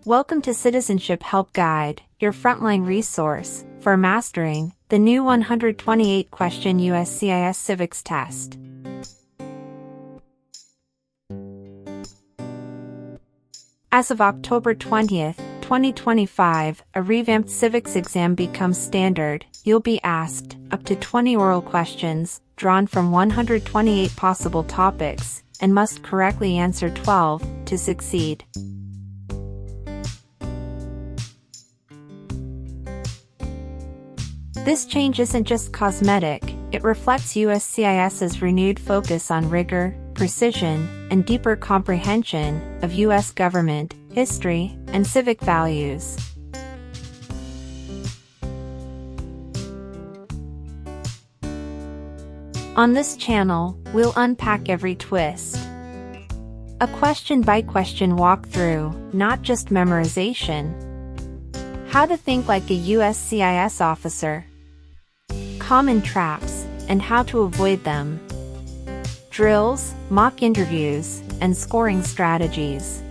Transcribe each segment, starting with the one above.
Welcome to Citizenship Help Guide, your frontline resource for mastering the new 128-question USCIS civics test. As of October 20th, 2025, a revamped civics exam becomes standard. You'll be asked up to 20 oral questions, drawn from 128 possible topics, and must correctly answer 12 to succeed. This change isn't just cosmetic, it reflects USCIS's renewed focus on rigor, precision, and deeper comprehension of U.S. government, history, and civic values. On this channel, we'll unpack every twist. A question-by-question walkthrough, not just memorization. How to think like a USCIS officer. Common traps, and how to avoid them. Drills, mock interviews, and scoring strategies.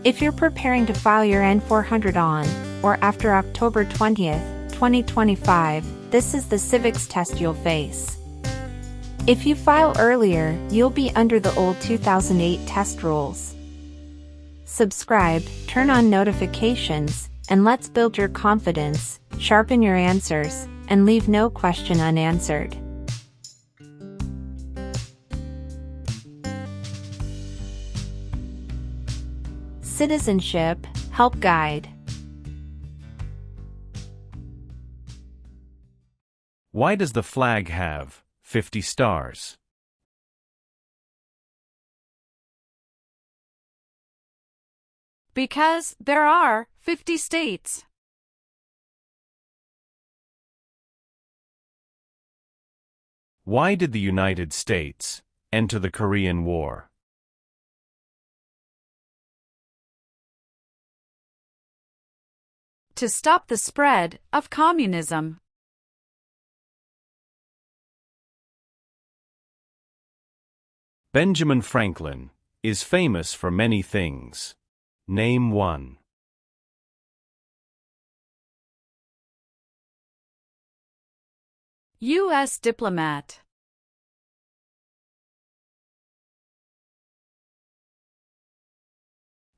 If you're preparing to file your N-400 on, or after October 20th, 2025, this is the civics test you'll face. If you file earlier, you'll be under the old 2008 test rules. Subscribe, turn on notifications, and let's build your confidence, sharpen your answers, and leave no question unanswered. Citizenship Help Guide. Why does the flag have 50 stars? Because there are 50 states. Why did the United States enter the Korean War? To stop the spread of communism. Benjamin Franklin is famous for many things. Name one. U.S. diplomat.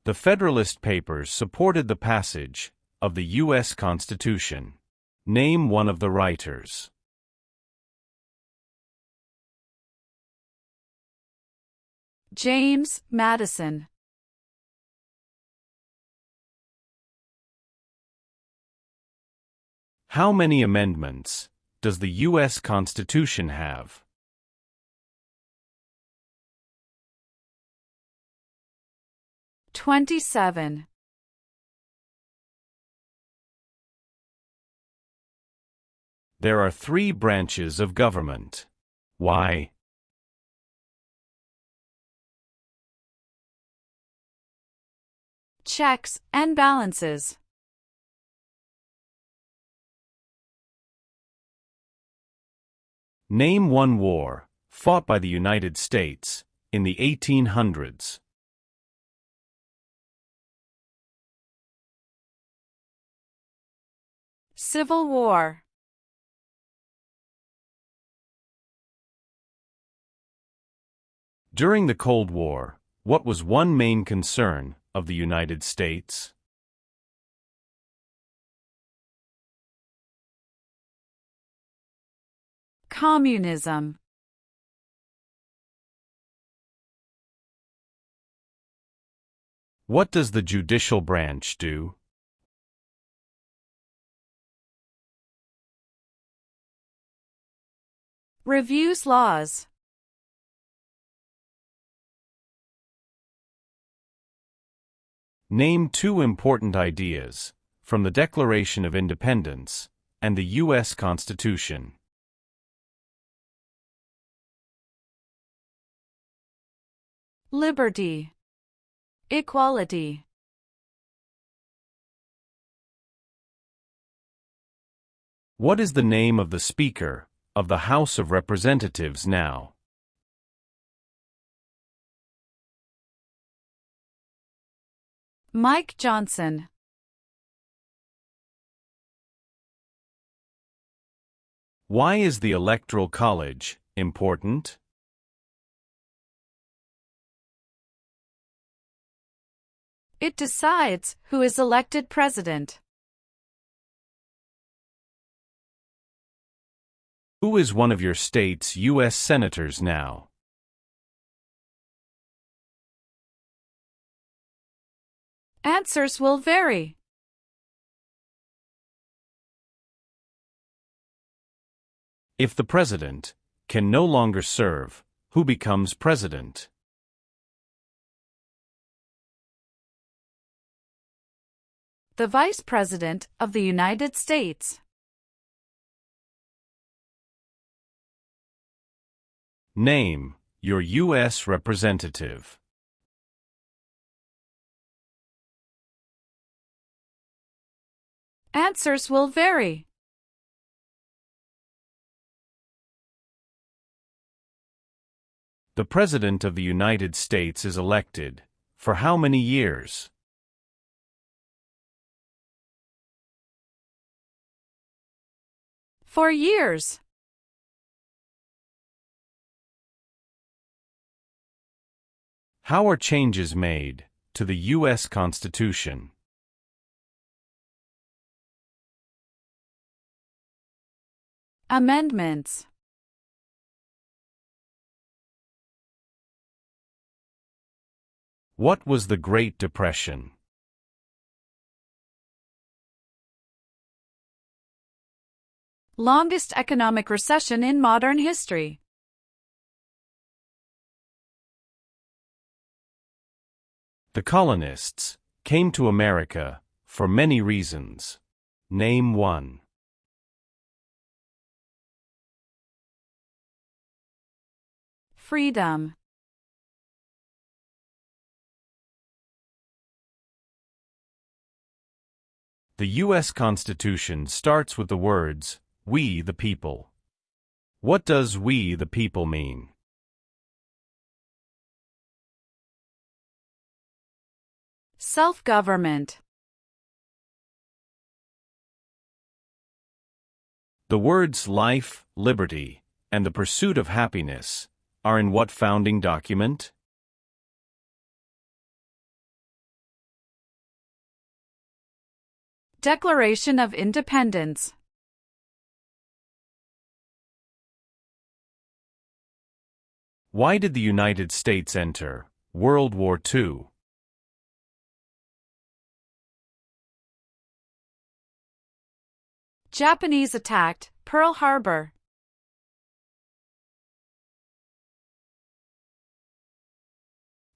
The Federalist Papers supported the passage of the U.S. Constitution. Name one of the writers. James Madison. How many amendments does the U.S. Constitution have? "27." There are 3 branches of government. Why? Checks and balances. Name one war fought by the United States in the 1800s. Civil War. During the Cold War, what was one main concern of the United States? Communism. What does the judicial branch do? Reviews laws. Name 2 important ideas from the Declaration of Independence and the U.S. Constitution. Liberty. Equality. What is the name of the Speaker of the House of Representatives now? Mike Johnson. Why is the Electoral College important? It decides who is elected president. Who is one of your state's U.S. senators now? Answers will vary. If the president can no longer serve, who becomes president? The Vice President of the United States. Name your U.S. representative. Answers will vary. The President of the United States is elected for how many years? For years. How are changes made to the U.S. Constitution? Amendments. What was the Great Depression? Longest economic recession in modern history. The colonists came to America for many reasons. Name one. Freedom. The U.S. Constitution starts with the words, "We the people." What does "we the people" mean? Self-government. The words life, liberty, and the pursuit of happiness are in what founding document? Declaration of Independence. Why did the United States enter World War II? Japanese attacked Pearl Harbor.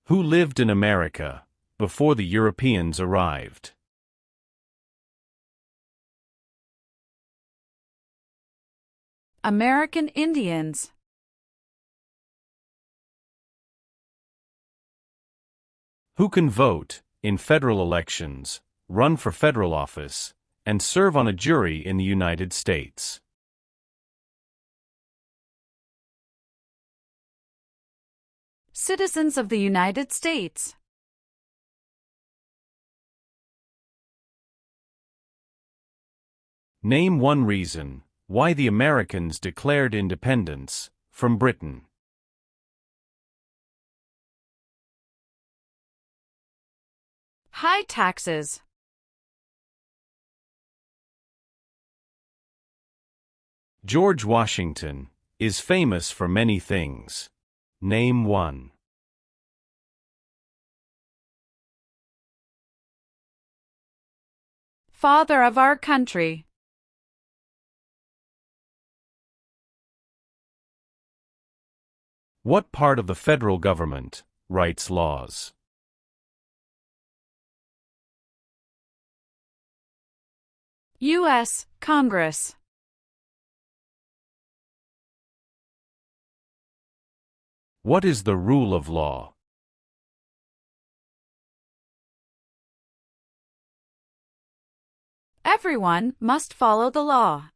Who lived in America before the Europeans arrived? American Indians. Who can vote in federal elections, run for federal office, and serve on a jury in the United States? Citizens of the United States. Name one reason why the Americans declared independence from Britain. High taxes. George Washington is famous for many things. Name one. Father of our country. What part of the federal government writes laws? U.S. Congress. What is the rule of law? Everyone must follow the law.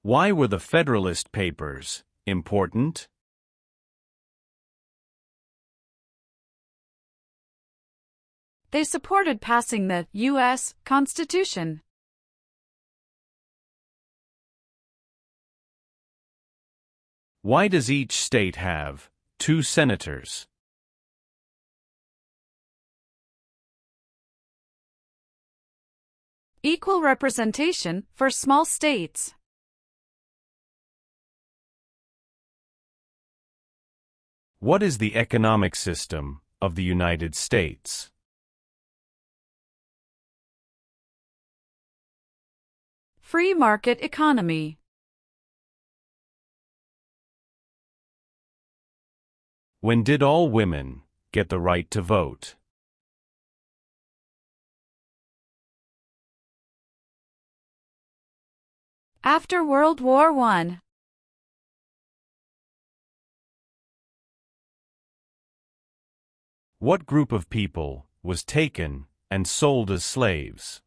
Why were the Federalist Papers important? They supported passing the U.S. Constitution. Why does each state have 2 senators? Equal representation for small states. What is the economic system of the United States? Free market economy. When did all women get the right to vote? After World War I. What group of people was taken and sold as slaves?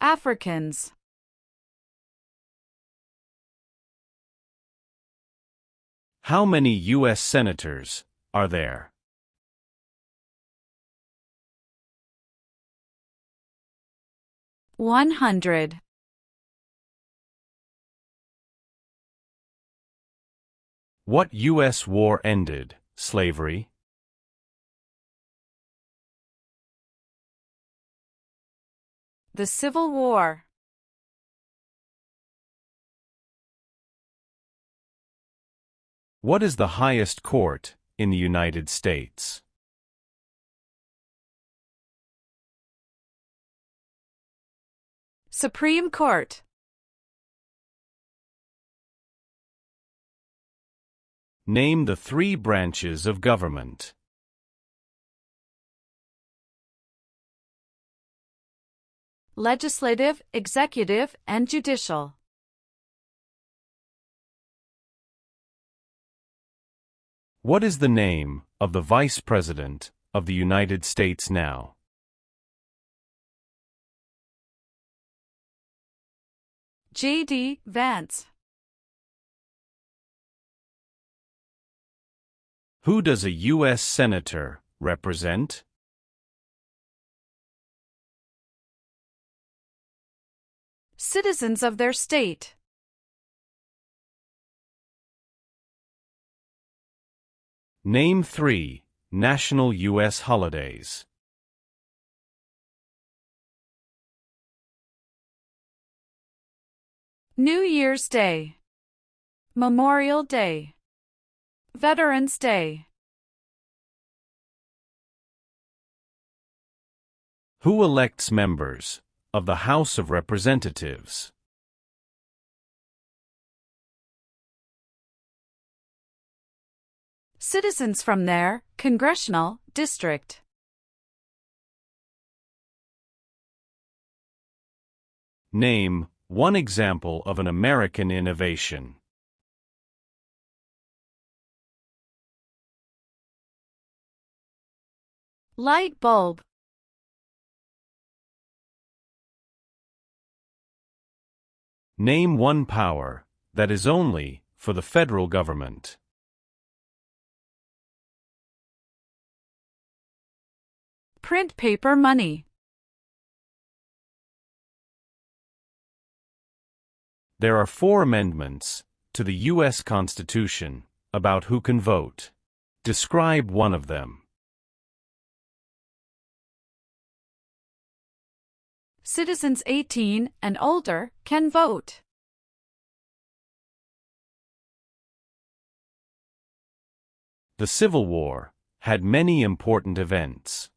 Africans. How many U.S. senators are there? $100. What U.S. war ended slavery? The Civil War. What is the highest court in the United States? Supreme Court. Name the 3 branches of government. Legislative, executive, and judicial. What is the name of the Vice President of the United States now? J.D. Vance. Who does a U.S. Senator represent? Citizens of their state. Name 3 national U.S. holidays. New Year's Day. Memorial Day. Veterans Day. Who elects members of the House of Representatives? Citizens from their congressional district. Name 1 example of an American innovation. Light bulb. Name 1 power that is only for the federal government. Print paper money. There are 4 amendments to the U.S. Constitution about who can vote. Describe one of them. Citizens 18 and older can vote. The Civil War had many important events.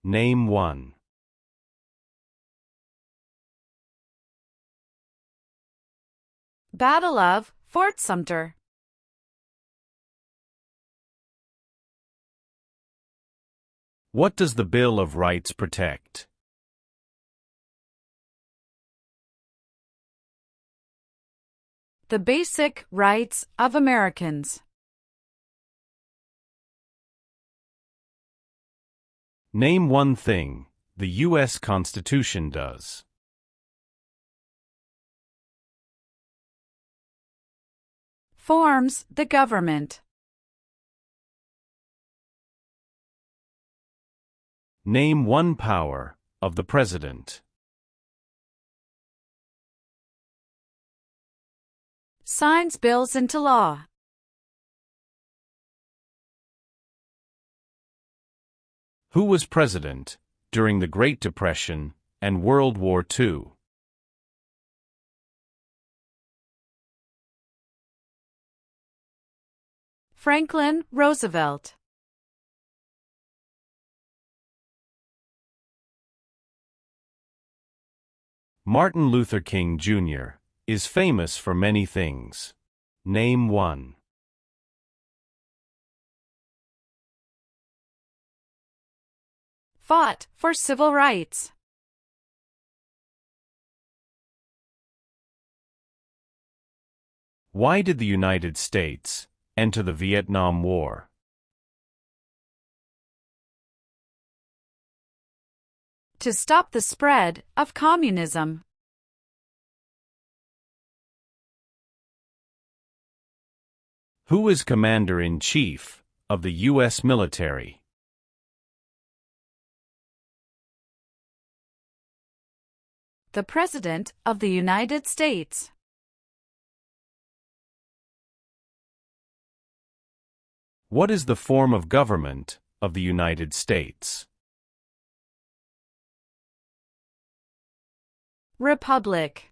Name 1. Battle of Fort Sumter. What does the Bill of Rights protect? The basic rights of Americans. Name 1 thing the U.S. Constitution does. Forms the government. Name one power of the President. Signs bills into law. Who was president during the Great Depression and World War II? Franklin Roosevelt. Martin Luther King Jr. is famous for many things. Name one. Fought for civil rights. Why did the United States enter the Vietnam War? To stop the spread of communism. Who is Commander-in-Chief of the U.S. military? The President of the United States. What is the form of government of the United States? Republic.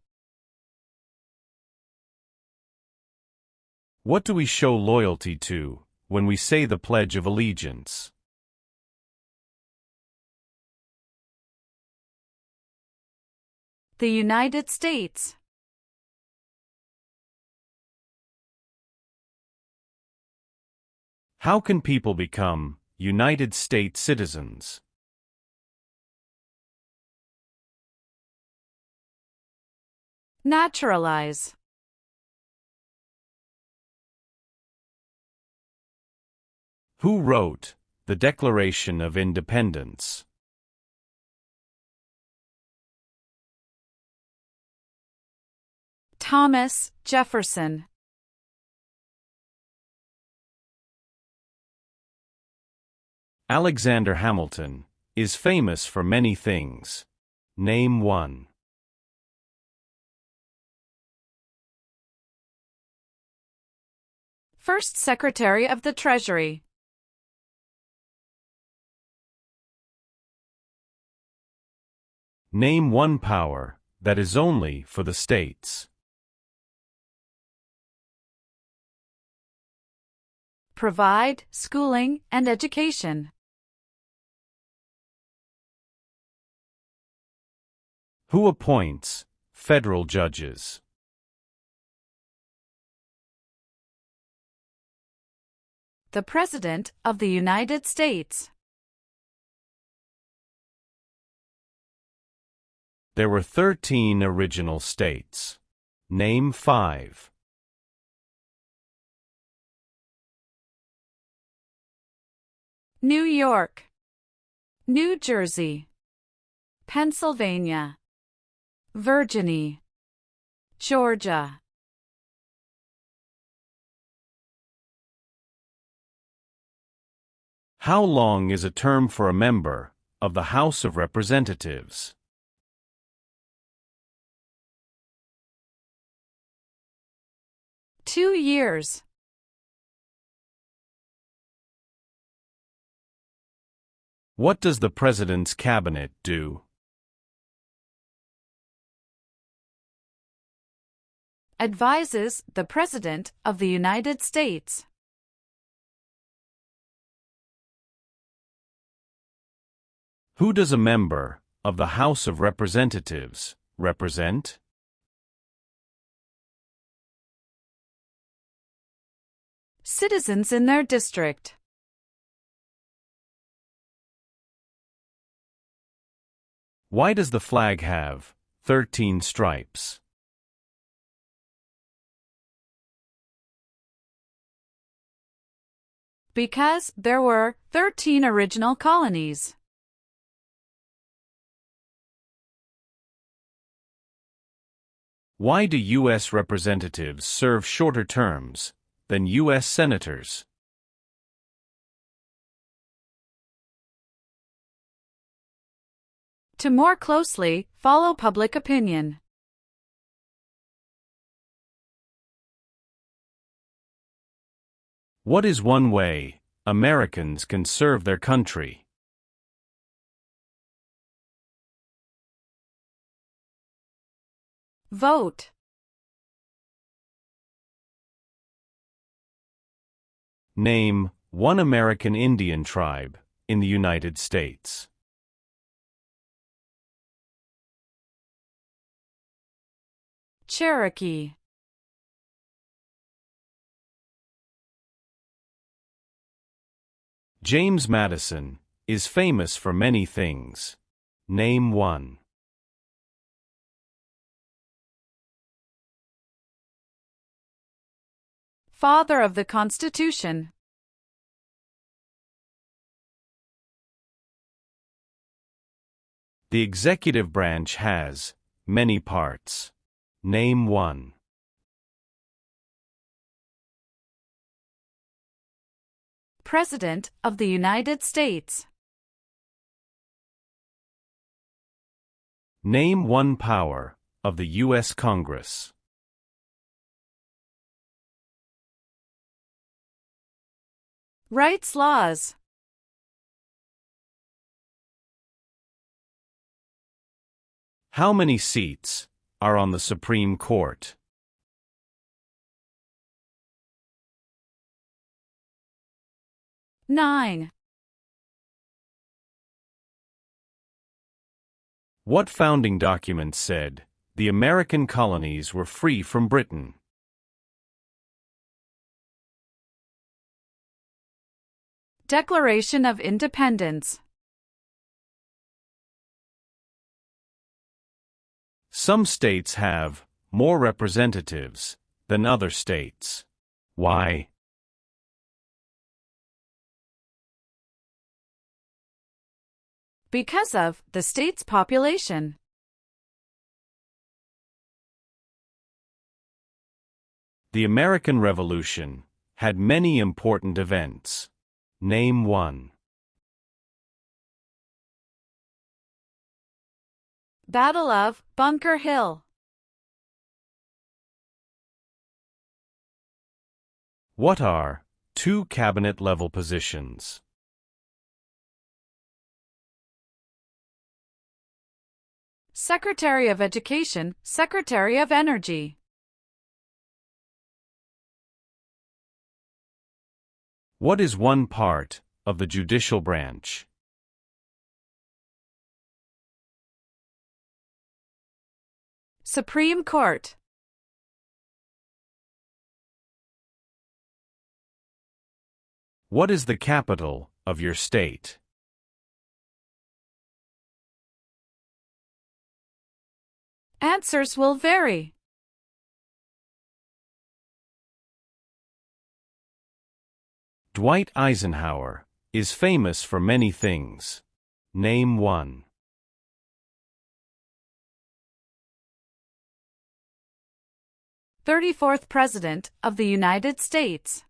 What do we show loyalty to when we say the Pledge of Allegiance? The United States. How can people become United States citizens? Naturalize. Who wrote the Declaration of Independence? Thomas Jefferson. Alexander Hamilton is famous for many things. Name one. First Secretary of the Treasury. Name one power that is only for the states. Provide schooling and education. Who appoints federal judges? The President of the United States. There were 13 original states. Name 5. New York, New Jersey, Pennsylvania, Virginia, Georgia. How long is a term for a member of the House of Representatives? Two years. What does the President's cabinet do? Advises the President of the United States. Who does a member of the House of Representatives represent? Citizens in their district. Why does the flag have 13 stripes? Because there were 13 original colonies. Why do U.S. representatives serve shorter terms than U.S. senators? To more closely follow public opinion. What is one way Americans can serve their country? Vote. Name one American Indian tribe in the United States. Cherokee. James Madison is famous for many things. Name one. Father of the Constitution. The executive branch has many parts. Name one. President of the United States. Name one power of the U.S. Congress. Writes laws. How many seats are on the Supreme Court? Nine. What founding document said the American colonies were free from Britain? Declaration of Independence. Some states have more representatives than other states. Why? Because of the state's population. The American Revolution had many important events. Name one. Battle of Bunker Hill. What are two cabinet-level positions? Secretary of Education, Secretary of Energy. What is one part of the judicial branch? Supreme Court. What is the capital of your state? Answers will vary. Dwight Eisenhower is famous for many things. Name one. 34th President of the United States.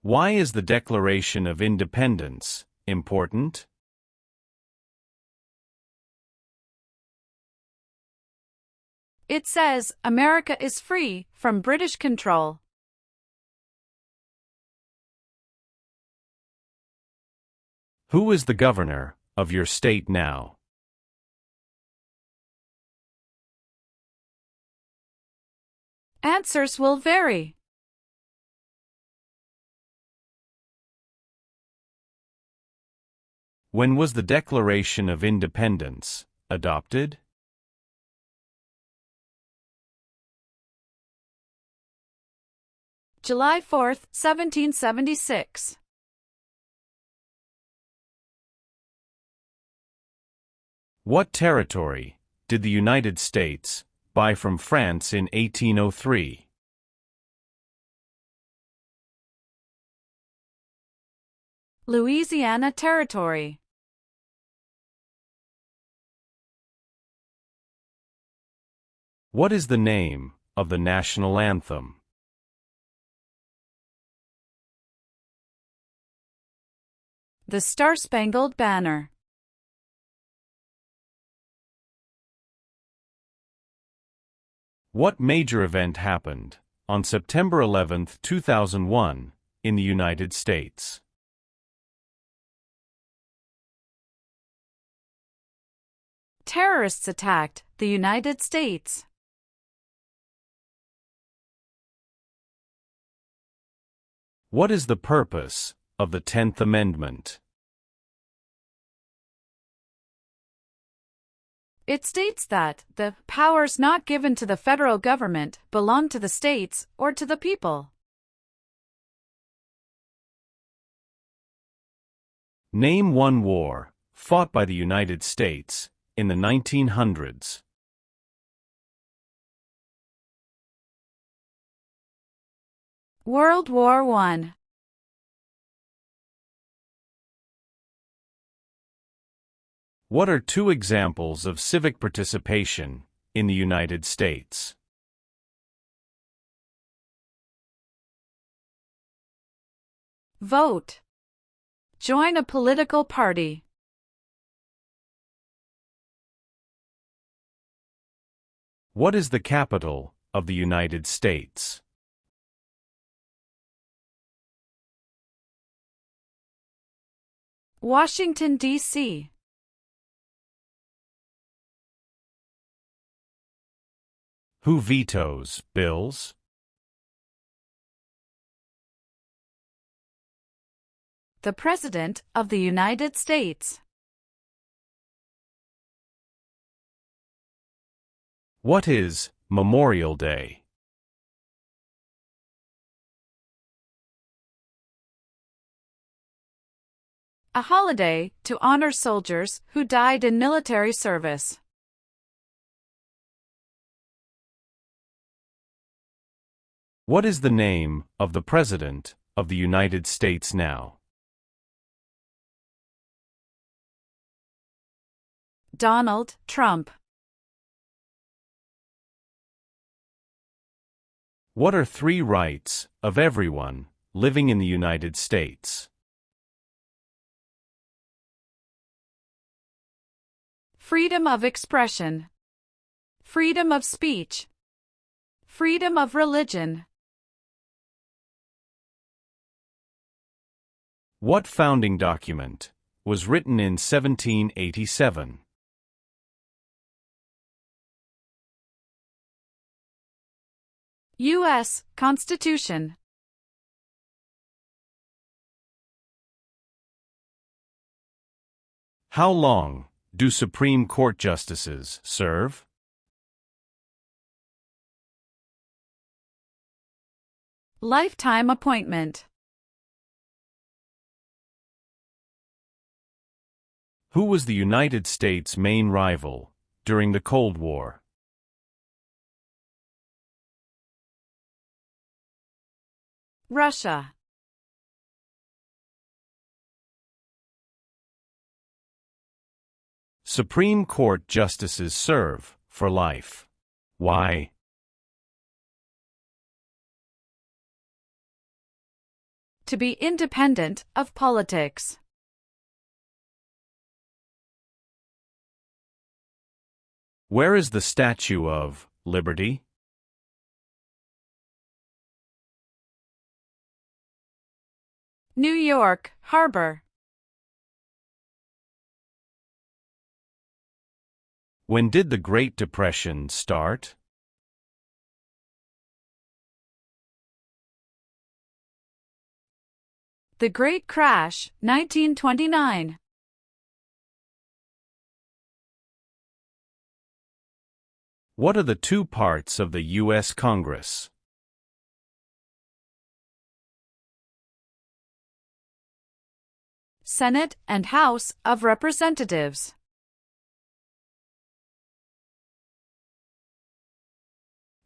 Why is the Declaration of Independence important? It says America is free from British control. Who is the governor of your state now? Answers will vary. When was the Declaration of Independence adopted? July 4, 1776. What territory did the United States buy from France in 1803? Louisiana Territory. What is the name of the national anthem? The Star-Spangled Banner. What major event happened on September 11, 2001, in the United States? Terrorists attacked the United States. What is the purpose of the 10th Amendment? It states that the powers not given to the federal government belong to the states or to the people. Name one war fought by the United States in the 1900s. World War I. What are two examples of civic participation in the United States? Vote. Join a political party. What is the capital of the United States? Washington, D.C. Who vetoes bills? The President of the United States. What is Memorial Day? A holiday to honor soldiers who died in military service. What is the name of the President of the United States now? Donald Trump. What are three rights of everyone living in the United States? Freedom of expression. Freedom of speech. Freedom of religion. What founding document was written in 1787? U.S. Constitution. How long do Supreme Court justices serve? Lifetime appointment. Who was the United States' main rival during the Cold War? Russia. Supreme Court justices serve for life. Why? To be independent of politics. Where is the Statue of Liberty? New York Harbor. When did the Great Depression start? The Great Crash, 1929. What are the two parts of the U.S. Congress? Senate and House of Representatives.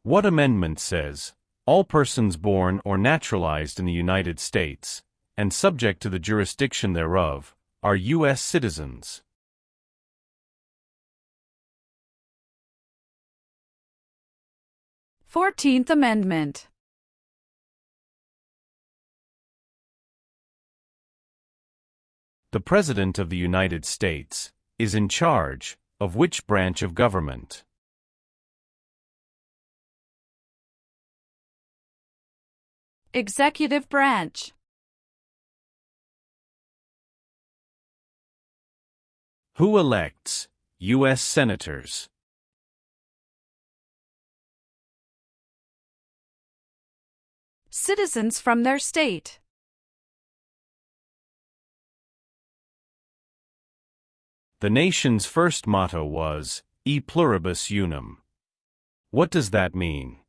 What amendment says, all persons born or naturalized in the United States, and subject to the jurisdiction thereof, are U.S. citizens? 14th Amendment. The President of the United States is in charge of which branch of government? Executive branch. Who elects U.S. senators? Citizens from their state. The nation's first motto was, E pluribus unum. What does that mean?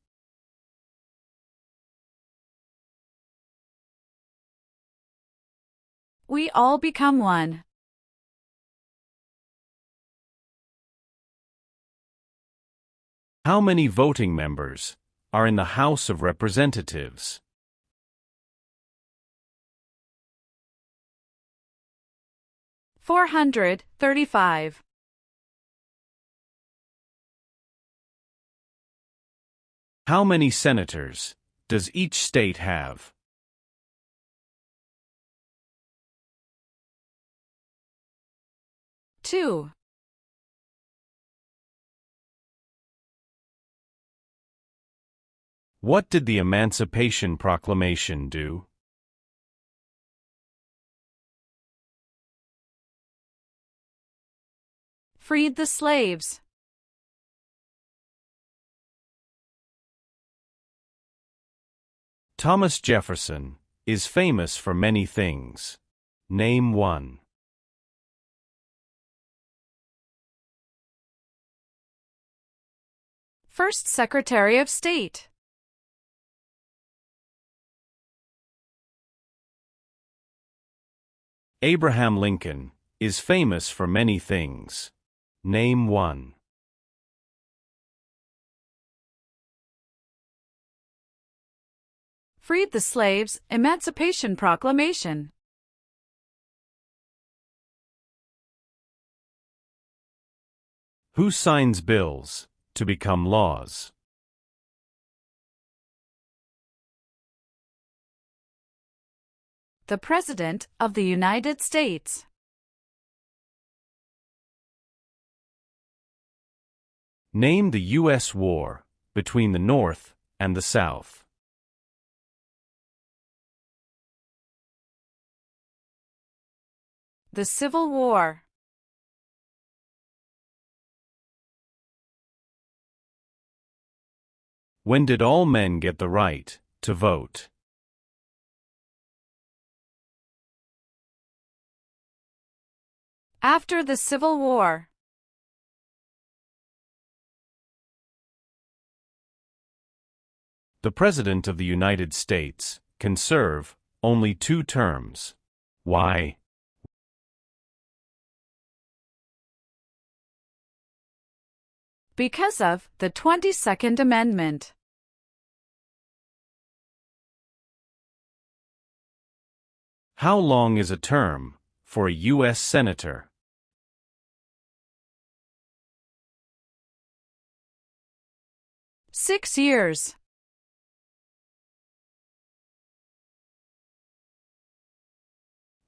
We all become one. How many voting members are in the House of Representatives? $435. How many senators does each state have? Two. What did the Emancipation Proclamation do? Freed the slaves. Thomas Jefferson is famous for many things. Name one. First Secretary of State. Abraham Lincoln is famous for many things. Name one. Freed the slaves, Emancipation Proclamation. Who signs bills to become laws? The President of the United States. Name the U.S. war between the North and the South. The Civil War. When did all men get the right to vote? After the Civil War. The President of the United States can serve only 2 terms. Why? Because of the 22nd Amendment. How long is a term for a U.S. Senator? 6 years.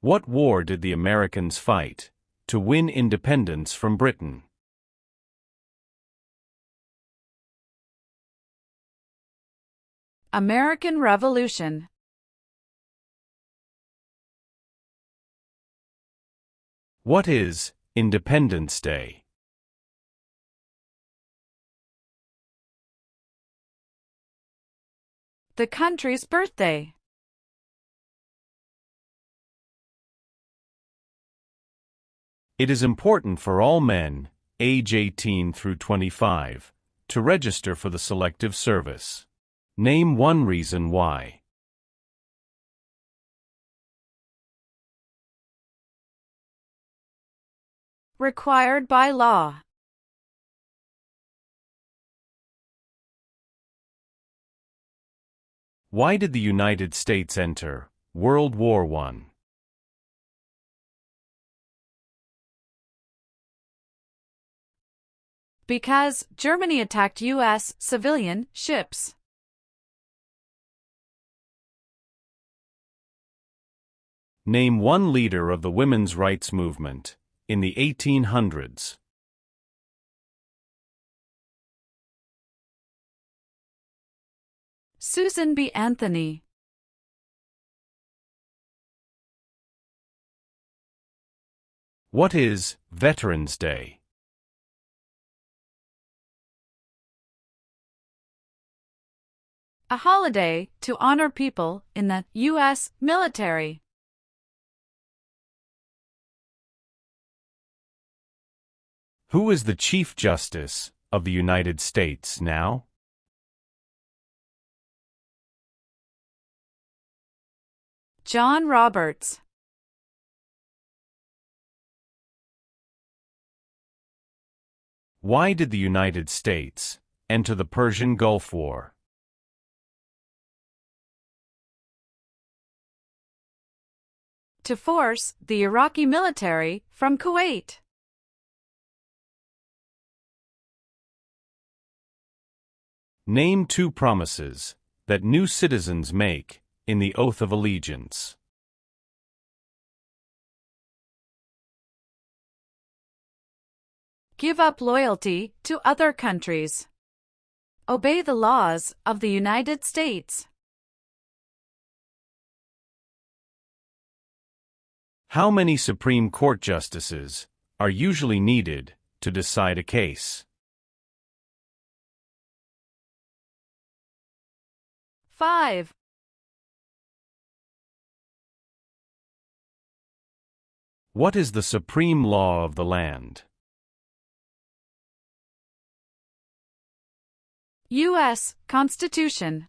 What war did the Americans fight to win independence from Britain? American Revolution. What is Independence Day? The country's birthday. It is important for all men, age 18 through 25, to register for the Selective Service. Name one reason why. Required by law. Why did the United States enter World War I? Because Germany attacked U.S. civilian ships. Name one leader of the women's rights movement in the 1800s. Susan B. Anthony. What is Veterans Day? A holiday to honor people in the U.S. military. Who is the Chief Justice of the United States now? John Roberts. Why did the United States enter the Persian Gulf War? To force the Iraqi military from Kuwait. Name two promises that new citizens make in the Oath of Allegiance. Give up loyalty to other countries. Obey the laws of the United States. How many Supreme Court justices are usually needed to decide a case? 5. What is the supreme law of the land? U.S. Constitution.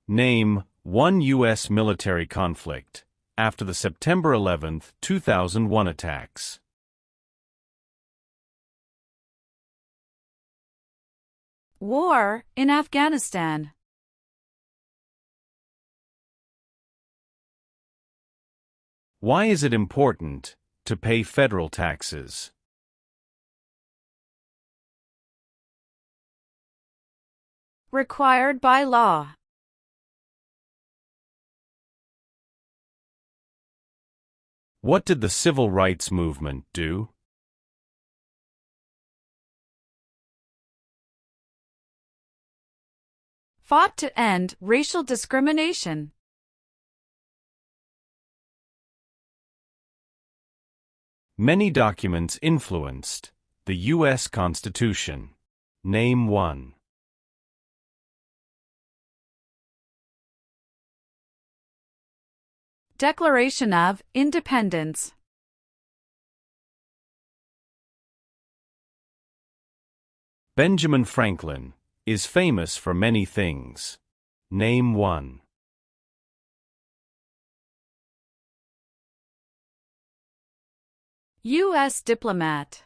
Name one U.S. military conflict after the September 11, 2001 attacks. War in Afghanistan. Why is it important to pay federal taxes? Required by law. What did the civil rights movement do? Fought to end racial discrimination. Many documents influenced the U.S. Constitution. Name one. Declaration of Independence. Benjamin Franklin is famous for many things. Name one. U.S. diplomat.